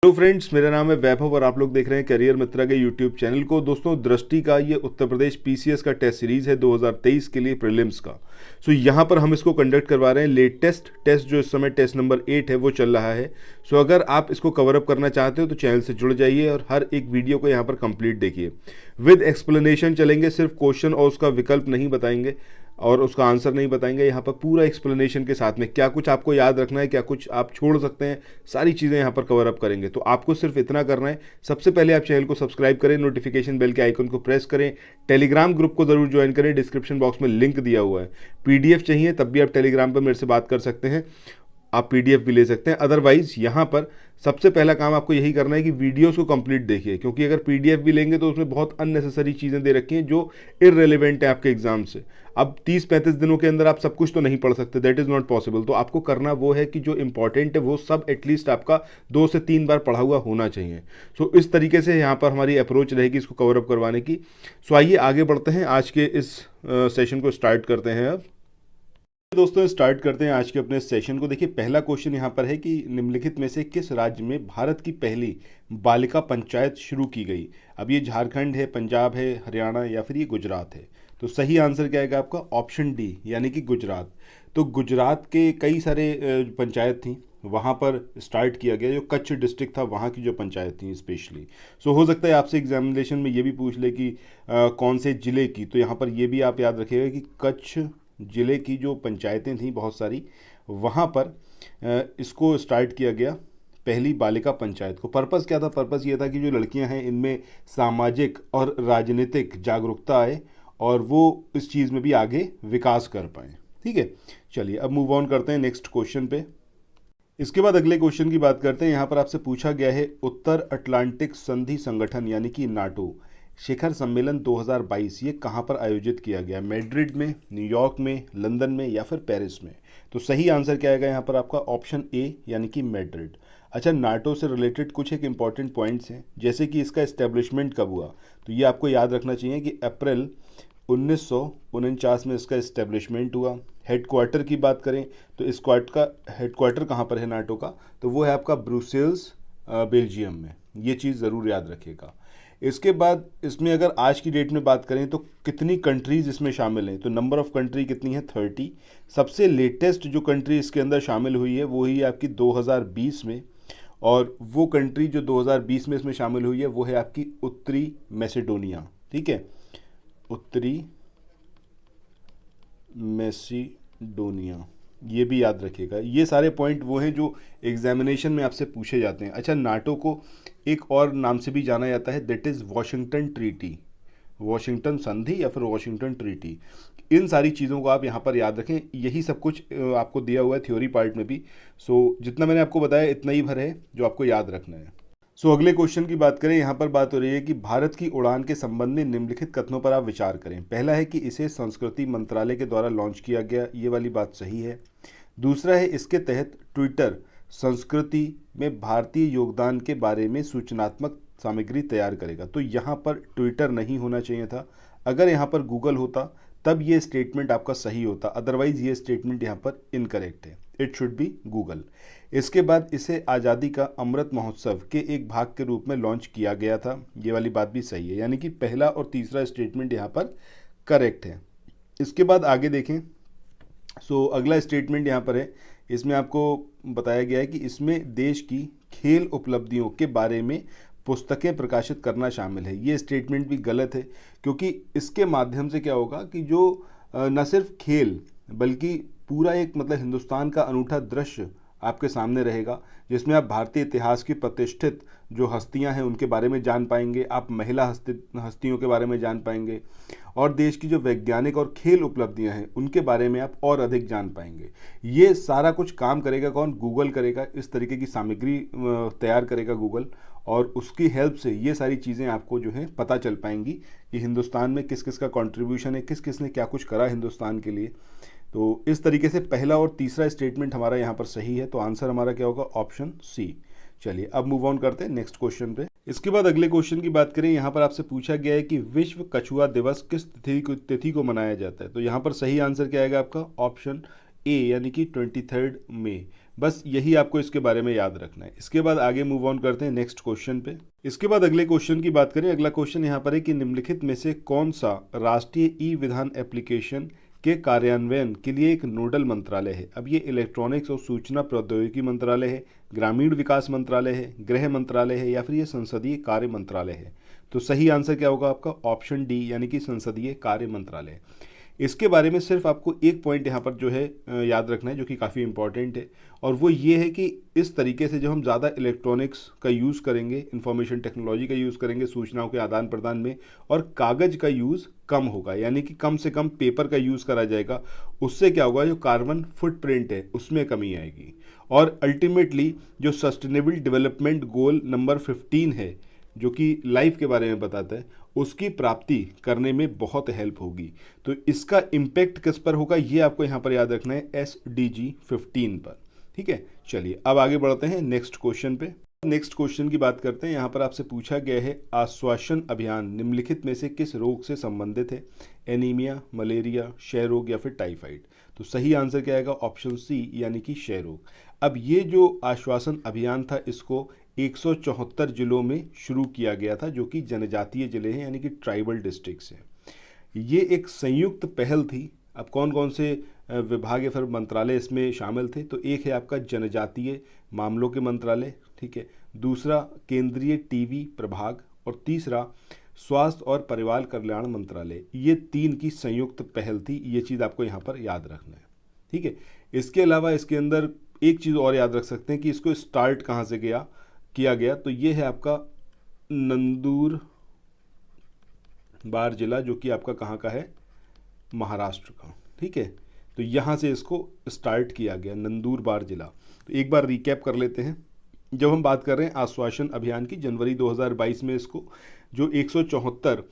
Hello friends, मेरा नाम है वैभव और आप लोग देख रहे हैं करियर मित्रा के यूट्यूब चैनल को। दोस्तों, दृष्टि का ये उत्तर प्रदेश पीसीएस का टेस्ट सीरीज है 2023 के लिए प्रीलिम्स का। सो यहाँ पर हम इसको कंडक्ट करवा रहे हैं। लेटेस्ट टेस्ट जो इस समय टेस्ट नंबर 8 है वो चल रहा है। सो अगर आप इसको कवर अप करना चाहते हो तो चैनल से जुड़ जाइए और हर एक वीडियो को यहाँ पर कंप्लीट देखिए। विद एक्सप्लेनेशन चलेंगे, सिर्फ क्वेश्चन और उसका विकल्प नहीं बताएंगे और उसका आंसर नहीं बताएंगे। यहाँ पर पूरा एक्सप्लेनेशन के साथ में क्या कुछ आपको याद रखना है, क्या कुछ आप छोड़ सकते हैं, सारी चीज़ें यहाँ पर कवर अप करेंगे। तो आपको सिर्फ इतना करना है, सबसे पहले आप चैनल को सब्सक्राइब करें, नोटिफिकेशन बेल के आइकन को प्रेस करें, टेलीग्राम ग्रुप को ज़रूर ज्वाइन करें, डिस्क्रिप्शन बॉक्स में लिंक दिया हुआ है। पीडीएफ चाहिए तब भी आप टेलीग्राम पर मेरे से बात कर सकते हैं, आप पीडीएफ भी ले सकते हैं। अदरवाइज यहाँ पर सबसे पहला काम आपको यही करना है कि वीडियोस को कंप्लीट देखिए, क्योंकि अगर पीडीएफ भी लेंगे तो उसमें बहुत अननेसेसरी चीज़ें दे रखी हैं जो इररेलेवेंट है आपके एग्जाम से। अब 30-35 दिनों के अंदर आप सब कुछ तो नहीं पढ़ सकते, दैट इज़ नॉट पॉसिबल। तो आपको करना वो है कि जो इंपॉर्टेंट है वो सब एटलीस्ट आपका 2 से 3 बार पढ़ा हुआ होना चाहिए। सो इस तरीके से यहाँ पर हमारी अप्रोच रहेगी इसको कवर अप करवाने की। सो आइए आगे बढ़ते हैं, आज के इस सेशन को स्टार्ट करते हैं। अब दोस्तों स्टार्ट करते हैं आज के अपने सेशन को। देखिए, पहला क्वेश्चन यहाँ पर है कि निम्नलिखित में से किस राज्य में भारत की पहली बालिका पंचायत शुरू की गई। अब ये झारखंड है, पंजाब है, हरियाणा या फिर ये गुजरात है। तो सही आंसर क्या आएगा आपका? ऑप्शन डी, यानी कि गुजरात। तो गुजरात के कई सारे पंचायत थी, वहाँ पर स्टार्ट किया गया। जो कच्छ डिस्ट्रिक्ट था वहाँ की जो पंचायत थी स्पेशली। सो हो सकता है आपसे एग्जामिनेशन में ये भी पूछ ले कि कौन से ज़िले की। तो यहाँ पर ये भी आप याद रखिएगा कि कच्छ ज़िले की जो पंचायतें थीं बहुत सारी, वहाँ पर इसको स्टार्ट किया गया पहली बालिका पंचायत को। पर्पज़ क्या था? पर्पज़ ये था कि जो लड़कियां हैं इनमें सामाजिक और राजनीतिक जागरूकता आए और वो इस चीज़ में भी आगे विकास कर पाएँ। ठीक है, चलिए अब मूव ऑन करते हैं नेक्स्ट क्वेश्चन पे। इसके बाद अगले क्वेश्चन की बात करते हैं। यहाँ पर आपसे पूछा गया है उत्तर अटलांटिक संधि संगठन यानी कि नाटो शिखर सम्मेलन 2022 ये कहाँ पर आयोजित किया गया? मैड्रिड में, न्यूयॉर्क में, लंदन में या फिर पेरिस में? तो सही आंसर क्या आएगा यहाँ पर आपका? ऑप्शन ए, यानी कि मैड्रिड। अच्छा, नाटो से रिलेटेड कुछ एक इंपॉर्टेंट पॉइंट्स हैं, जैसे कि इसका इस्टेब्लिशमेंट कब हुआ। तो ये आपको याद रखना चाहिए कि अप्रैल 1949 में इसका इस्टेब्लिशमेंट हुआ। हेडक्वार्टर की बात करें तो इस का हेडक्वार्टर कहाँ पर है नाटो का? तो वो है आपका ब्रुसेल्स, बेल्जियम में। ये चीज़ ज़रूर याद रखिएगा। इसके बाद इसमें अगर आज की डेट में बात करें तो कितनी कंट्रीज़ इसमें शामिल हैं? तो नंबर ऑफ़ कंट्री कितनी है? 30। सबसे लेटेस्ट जो कंट्री इसके अंदर शामिल हुई है वो ही आपकी 2020 में, और वो कंट्री जो 2020 में इसमें शामिल हुई है वो है आपकी उत्तरी मैसेडोनिया। ठीक है, उत्तरी मैसेडोनिया, ये भी याद रखिएगा। ये सारे पॉइंट वो हैं जो एग्जामिनेशन में आपसे पूछे जाते हैं। अच्छा, नाटो को एक और नाम से भी जाना जाता है, that is Washington treaty, Washington संधि या फिर वॉशिंगटन ट्रीटी। इन सारी चीज़ों को आप यहाँ पर याद रखें। यही सब कुछ आपको दिया हुआ है थ्योरी पार्ट में भी। सो जितना मैंने आपको बताया इतना ही भर है जो आपको याद रखना है। सो अगले क्वेश्चन की बात करें। यहाँ पर बात हो रही है कि भारत की उड़ान के संबंध में निम्नलिखित कथनों पर आप विचार करें। पहला है कि इसे संस्कृति मंत्रालय के द्वारा लॉन्च किया गया, ये वाली बात सही है। दूसरा है इसके तहत ट्विटर संस्कृति में भारतीय योगदान के बारे में सूचनात्मक सामग्री तैयार करेगा। तो यहाँ पर ट्विटर नहीं होना चाहिए था, अगर यहाँ पर गूगल होता तब ये स्टेटमेंट आपका सही होता, अदरवाइज ये स्टेटमेंट यहाँ पर इनकरेक्ट है, इट शुड बी गूगल। इसके बाद इसे आज़ादी का अमृत महोत्सव के एक भाग के रूप में लॉन्च किया गया था, ये वाली बात भी सही है, यानी कि पहला और तीसरा स्टेटमेंट यहाँ पर करेक्ट है। इसके बाद आगे देखें। सो अगला स्टेटमेंट यहाँ पर है, इसमें आपको बताया गया है कि इसमें देश की खेल उपलब्धियों के बारे में पुस्तकें प्रकाशित करना शामिल है। ये स्टेटमेंट भी गलत है, क्योंकि इसके माध्यम से क्या होगा कि जो न सिर्फ खेल बल्कि पूरा एक मतलब हिंदुस्तान का अनूठा दृश्य आपके सामने रहेगा, जिसमें आप भारतीय इतिहास की प्रतिष्ठित जो हस्तियां हैं उनके बारे में जान पाएंगे, आप महिला हस्तियों के बारे में जान पाएंगे, और देश की जो वैज्ञानिक और खेल उपलब्धियां हैं उनके बारे में आप और अधिक जान पाएंगे। ये सारा कुछ काम करेगा कौन? गूगल करेगा। इस तरीके की सामग्री तैयार करेगा गूगल, और उसकी हेल्प से ये सारी चीज़ें आपको जो है पता चल पाएंगी कि हिंदुस्तान में किस किस का कंट्रीब्यूशन है, किस किस ने क्या कुछ करा हिंदुस्तान के लिए। तो इस तरीके से पहला और तीसरा स्टेटमेंट हमारा यहाँ पर सही है, तो आंसर हमारा क्या होगा? Option C. चलिए अब मूव ऑन करते हैं नेक्स्ट क्वेश्चन पे। इसके बाद अगले क्वेश्चन की बात करें। यहाँ पर आपसे पूछा गया है कि विश्व कछुआ दिवस किस तिथि को मनाया जाता है। तो यहाँ पर सही आंसर क्या आएगा आपका? ऑप्शन ए, यानी कि 23 मई। बस यही आपको इसके बारे में याद रखना है। इसके बाद आगे मूव ऑन करते हैं नेक्स्ट क्वेश्चन पे। इसके बाद अगले क्वेश्चन की बात करें। अगला क्वेश्चन यहाँ पर है कि निम्नलिखित में से कौन सा राष्ट्रीय ई विधान एप्लीकेशन के कार्यान्वयन के लिए एक नोडल मंत्रालय है। अब ये इलेक्ट्रॉनिक्स और सूचना प्रौद्योगिकी मंत्रालय है, ग्रामीण विकास मंत्रालय है, गृह मंत्रालय है, या फिर ये संसदीय कार्य मंत्रालय है। तो सही आंसर क्या होगा आपका? ऑप्शन डी, यानी कि संसदीय कार्य मंत्रालय। इसके बारे में सिर्फ आपको एक पॉइंट यहाँ पर जो है याद रखना है, जो कि काफ़ी इंपॉर्टेंट है, और वो ये है कि इस तरीके से जब हम ज़्यादा इलेक्ट्रॉनिक्स का यूज़ करेंगे, इंफॉर्मेशन टेक्नोलॉजी का यूज़ करेंगे सूचनाओं के आदान प्रदान में, और कागज़ का यूज़ कम होगा, यानी कि कम से कम पेपर का यूज़ करा जाएगा। उससे क्या होगा, जो कार्बन फुटप्रिंट है उसमें कमी आएगी, और अल्टीमेटली जो सस्टेनेबल डेवलपमेंट गोल नंबर 15 है, जो कि लाइफ के बारे में बताता है, उसकी प्राप्ति करने में बहुत हेल्प होगी। तो इसका इम्पैक्ट किस पर होगा, ये आपको यहाँ पर याद रखना है, SDG 15 पर। ठीक है, चलिए अब आगे बढ़ते हैं नेक्स्ट क्वेश्चन पे। नेक्स्ट क्वेश्चन की बात करते हैं। यहाँ पर आपसे पूछा गया है, आश्वासन अभियान निम्नलिखित में से किस रोग से संबंधित है? एनीमिया, मलेरिया, क्षय रोग या फिर टाइफाइड। तो सही आंसर क्या आएगा? ऑप्शन सी, यानी कि क्षय रोग। अब ये जो आश्वासन अभियान था, इसको 174 जिलों में शुरू किया गया था, जो कि जनजातीय जिले हैं, यानी कि ट्राइबल डिस्ट्रिक्ट्स हैं। ये एक संयुक्त पहल थी। अब कौन कौन से विभाग या फिर मंत्रालय इसमें शामिल थे? तो एक है आपका जनजातीय मामलों के मंत्रालय, ठीक है, दूसरा केंद्रीय टीबी प्रभाग, और तीसरा स्वास्थ्य और परिवार कल्याण मंत्रालय। ये 3 की संयुक्त पहल थी। ये चीज़ आपको यहाँ पर याद रखना है, ठीक है। इसके अलावा इसके अंदर एक चीज़ और याद रख सकते हैं कि इसको स्टार्ट कहाँ से किया गया। तो ये है आपका नंदुरबार जिला, जो कि आपका कहाँ का है? महाराष्ट्र का, ठीक है। तो यहाँ से इसको स्टार्ट किया गया, नंदुरबार जिला। तो एक बार रिकैप कर लेते हैं। जब हम बात कर रहे हैं आश्वासन अभियान की, जनवरी 2022 में इसको जो 174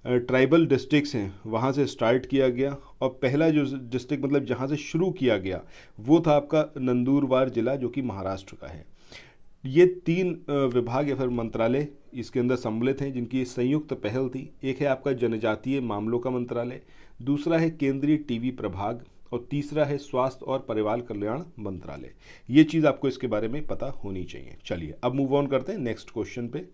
ट्राइबल डिस्ट्रिक्ट्स हैं वहाँ से स्टार्ट किया गया, और पहला जो डिस्ट्रिक्ट मतलब जहाँ से शुरू किया गया वो था आपका नंदुरबार जिला, जो कि महाराष्ट्र का है। ये 3 विभाग या फिर मंत्रालय इसके अंदर सम्मिलित हैं, जिनकी संयुक्त पहल थी। एक है आपका जनजातीय मामलों का मंत्रालय, दूसरा है केंद्रीय टीबी प्रभाग, और तीसरा है स्वास्थ्य और परिवार कल्याण मंत्रालय। ये चीज़ आपको इसके बारे में पता होनी चाहिए। चलिए अब मूव ऑन करते हैं नेक्स्ट क्वेश्चन पे।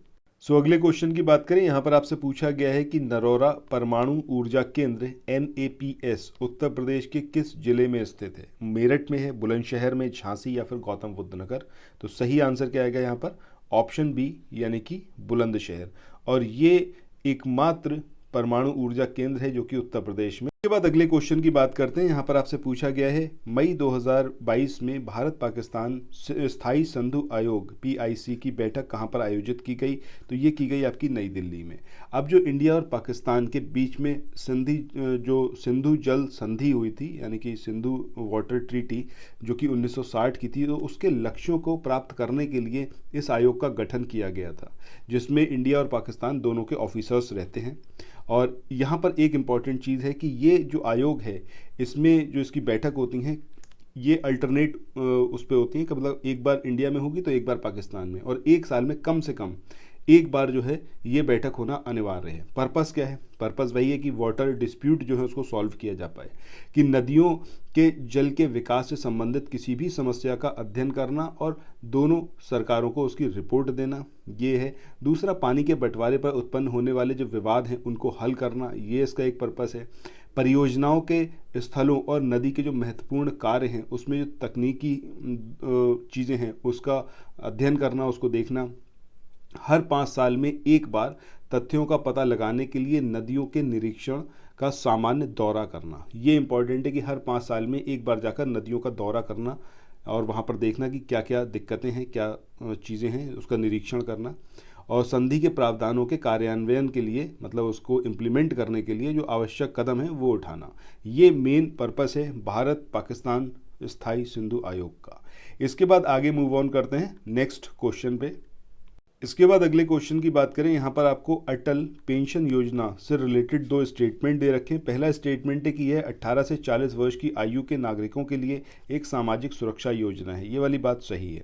अगले क्वेश्चन की बात करें। यहाँ पर आपसे पूछा गया है कि नरौरा परमाणु ऊर्जा केंद्र NAPS उत्तर प्रदेश के किस जिले में स्थित है? मेरठ में है, बुलंदशहर में, झांसी या फिर गौतम बुद्ध नगर। तो सही आंसर क्या आएगा यहाँ पर? ऑप्शन बी, यानी कि बुलंदशहर। और ये एकमात्र परमाणु ऊर्जा केंद्र है जो कि उत्तर प्रदेश में। इसके बाद अगले क्वेश्चन की बात करते हैं। यहाँ पर आपसे पूछा गया है, मई 2022 में भारत पाकिस्तान स्थायी संधु आयोग PIC की बैठक कहाँ पर आयोजित की गई? तो ये की गई आपकी नई दिल्ली में। अब जो इंडिया और पाकिस्तान के बीच में सिंधु जल संधि हुई थी, यानी कि सिंधु वाटर ट्रीटी, जो कि 1960 की थी, तो उसके लक्ष्यों को प्राप्त करने के लिए इस आयोग का गठन किया गया था, जिसमें इंडिया और पाकिस्तान दोनों के ऑफिसर्स रहते हैं। और यहाँ पर एक इम्पॉर्टेंट चीज़ है कि ये जो आयोग है, इसमें जो इसकी बैठक होती हैं, ये अल्टरनेट उस पर होती हैं कि मतलब एक बार इंडिया में होगी तो एक बार पाकिस्तान में, और एक साल में कम से कम एक बार जो है ये बैठक होना अनिवार्य है। पर्पस क्या है? पर्पस वही है कि वाटर डिस्प्यूट जो है उसको सॉल्व किया जा पाए, कि नदियों के जल के विकास से संबंधित किसी भी समस्या का अध्ययन करना और दोनों सरकारों को उसकी रिपोर्ट देना, ये है। दूसरा, पानी के बंटवारे पर उत्पन्न होने वाले जो विवाद हैं उनको हल करना, ये इसका एक पर्पस है। परियोजनाओं के स्थलों और नदी के जो महत्वपूर्ण कार्य हैं उसमें जो तकनीकी चीज़ें हैं उसका अध्ययन करना, उसको देखना। हर 5 साल में एक बार तथ्यों का पता लगाने के लिए नदियों के निरीक्षण का सामान्य दौरा करना। ये इंपॉर्टेंट है कि हर 5 साल में एक बार जाकर नदियों का दौरा करना और वहाँ पर देखना कि क्या क्या दिक्कतें हैं, क्या चीज़ें हैं, उसका निरीक्षण करना। और संधि के प्रावधानों के कार्यान्वयन के लिए, मतलब उसको इम्प्लीमेंट करने के लिए जो आवश्यक कदम है वो उठाना। ये मेन पर्पस है भारत पाकिस्तान स्थायी सिंधु आयोग का। इसके बाद आगे मूव ऑन करते हैं नेक्स्ट क्वेश्चन पे। इसके बाद अगले क्वेश्चन की बात करें। यहाँ पर आपको अटल पेंशन योजना से रिलेटेड 2 स्टेटमेंट दे रखे हैं। पहला स्टेटमेंट है कि यह 18 से 40 वर्ष की आयु के नागरिकों के लिए एक सामाजिक सुरक्षा योजना है। ये वाली बात सही है।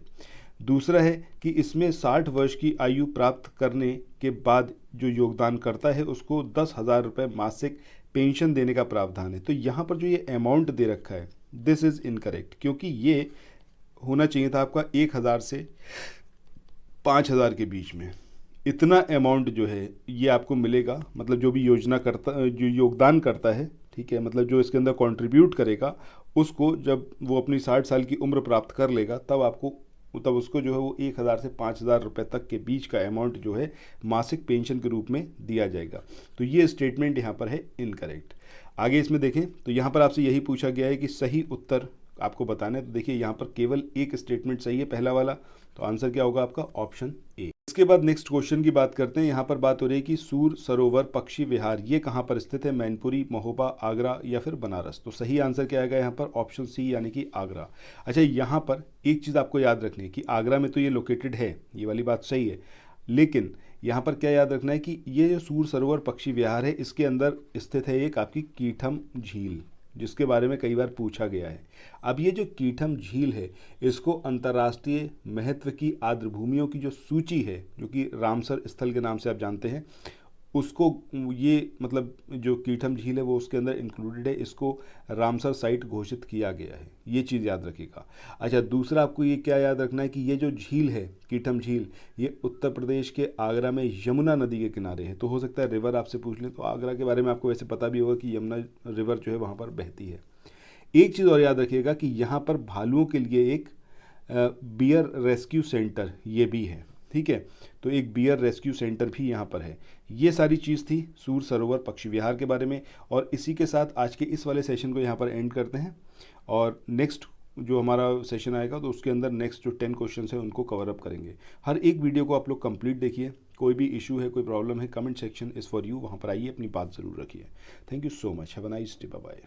दूसरा है कि इसमें 60 वर्ष की आयु प्राप्त करने के बाद जो योगदान करता है उसको 10,000 रुपये मासिक पेंशन देने का प्रावधान है। तो यहाँ पर जो ये अमाउंट दे रखा है, दिस इज़ इनकरेक्ट, क्योंकि ये होना चाहिए था आपका 1000 से 5000 के बीच में। इतना अमाउंट जो है ये आपको मिलेगा, मतलब जो भी योजना करता, जो योगदान करता है, ठीक है, मतलब जो इसके अंदर कंट्रीब्यूट करेगा, उसको जब वो अपनी 60 साल की उम्र प्राप्त कर लेगा तब उसको जो है वो 1000 से 5000 रुपये तक के बीच का अमाउंट जो है मासिक पेंशन के रूप में दिया जाएगा। तो ये स्टेटमेंट यहाँ पर है इनकरेक्ट। आगे इसमें देखें तो यहाँ पर आपसे यही पूछा गया है कि सही उत्तर आपको बताना है। तो देखिए यहाँ पर केवल एक स्टेटमेंट सही है, पहला वाला, तो आंसर क्या होगा आपका ऑप्शन ए। इसके बाद नेक्स्ट क्वेश्चन की बात करते हैं। यहाँ पर बात हो रही है कि सूर सरोवर पक्षी विहार ये कहाँ पर स्थित है, मैनपुरी, महोबा, आगरा या फिर बनारस। तो सही आंसर क्या आएगा यहाँ पर ऑप्शन सी यानी कि आगरा। अच्छा, यहाँ पर एक चीज़ आपको याद रखनी है कि आगरा में तो ये लोकेटेड है, ये वाली बात सही है, लेकिन यहाँ पर क्या याद रखना है कि ये जो सूर सरोवर पक्षी विहार है इसके अंदर स्थित है एक आपकी कीठम झील, जिसके बारे में कई बार पूछा गया है। अब ये जो कीठम झील है इसको अंतर्राष्ट्रीय महत्व की आर्द्रभूमियों की जो सूची है, जो कि रामसर स्थल के नाम से आप जानते हैं, उसको ये मतलब जो कीठम झील है वो उसके अंदर इंक्लूडेड है, इसको रामसर साइट घोषित किया गया है, ये चीज़ याद रखिएगा। अच्छा, दूसरा आपको ये क्या याद रखना है कि ये जो झील है कीठम झील ये उत्तर प्रदेश के आगरा में यमुना नदी के किनारे है। तो हो सकता है रिवर आपसे पूछ लें, तो आगरा के बारे में आपको वैसे पता भी होगा कि यमुना रिवर जो है वहाँ पर बहती है। एक चीज़ और याद रखिएगा कि यहाँ पर भालुओं के लिए एक बियर रेस्क्यू सेंटर ये भी है, ठीक है, तो एक बियर रेस्क्यू सेंटर भी यहाँ पर है। ये सारी चीज़ थी सूर सरोवर पक्षी विहार के बारे में, और इसी के साथ आज के इस वाले सेशन को यहाँ पर एंड करते हैं, और नेक्स्ट जो हमारा सेशन आएगा तो उसके अंदर नेक्स्ट जो 10 क्वेश्चन है उनको कवर अप करेंगे। हर एक वीडियो को आप लोग कंप्लीट देखिए, कोई भी इशू है, कोई प्रॉब्लम है, comment section is for you, वहाँ पर आइए, अपनी बात ज़रूर रखिए। Thank you so much, have a nice day, bye bye.